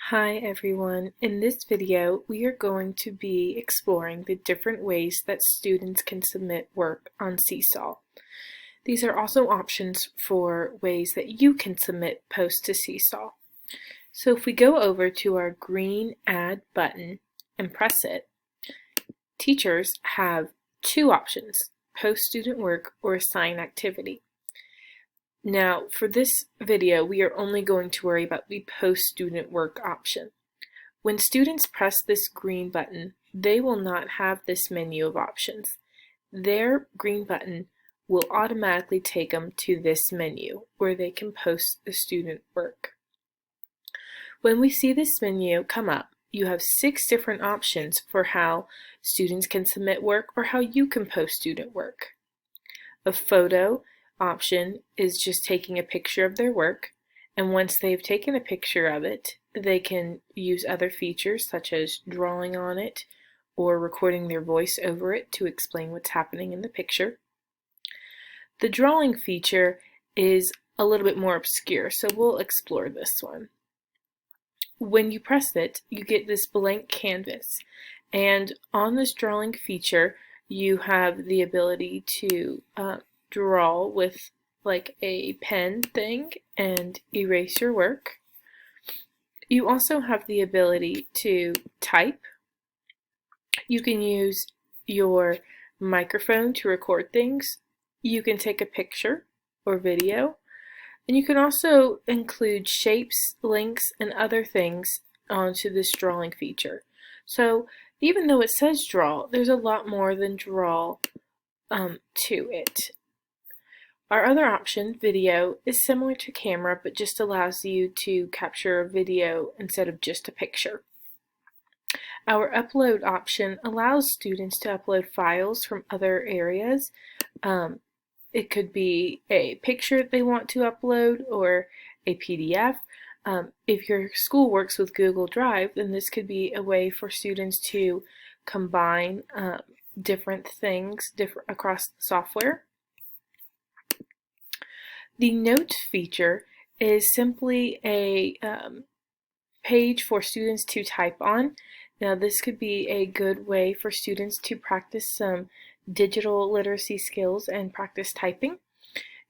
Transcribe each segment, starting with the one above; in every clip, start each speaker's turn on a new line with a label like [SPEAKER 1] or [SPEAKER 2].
[SPEAKER 1] Hi everyone. In this video, we are going to be exploring the different ways that students can submit work on Seesaw. These are also options for ways that you can submit posts to Seesaw. So if we go over to our green Add button and press it, teachers have two options, post student work or assign activity. Now, for this video, we are only going to worry about the post-student work option. When students press this green button, they will not have this menu of options. Their green button will automatically take them to this menu where they can post the student work. When we see this menu come up, you have 6 different options for how students can submit work or how you can post student work. A photo option is just taking a picture of their work, and once they've taken a picture of it, they can use other features such as drawing on it or recording their voice over it to explain what's happening in the picture. The drawing feature is a little bit more obscure, so we'll explore this one. When you press it, you get this blank canvas, and on this drawing feature, you have the ability to draw with like a pen thing and erase your work. You also have the ability to type. You can use your microphone to record things. You can take a picture or video. And you can also include shapes, links, and other things onto this drawing feature. So even though it says draw, there's a lot more than draw to it. Our other option, video, is similar to camera but just allows you to capture a video instead of just a picture. Our upload option allows students to upload files from other areas. It could be a picture they want to upload or a PDF. If your school works with Google Drive, then this could be a way for students to combine different things across the software. The note feature is simply a page for students to type on. Now this could be a good way for students to practice some digital literacy skills and practice typing.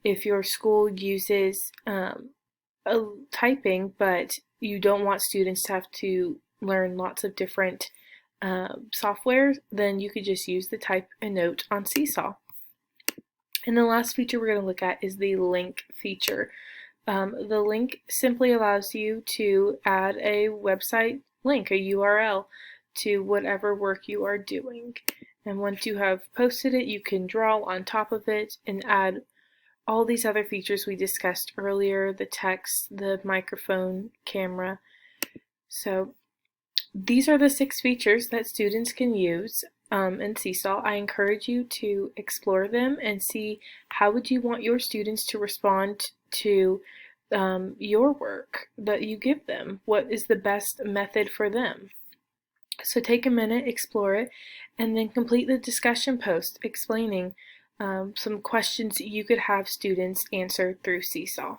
[SPEAKER 1] If your school uses typing but you don't want students to have to learn lots of different software, then you could just use the type a note on Seesaw. And the last feature we're going to look at is the link feature. The link simply allows you to add a website link, a URL, to whatever work you are doing. And once you have posted it, you can draw on top of it and add all these other features we discussed earlier, the text, the microphone, camera. So these are the 6 features that students can use in Seesaw. I encourage you to explore them and see how would you want your students to respond to your work that you give them. What is the best method for them? So take a minute, explore it, and then complete the discussion post explaining some questions you could have students answer through Seesaw.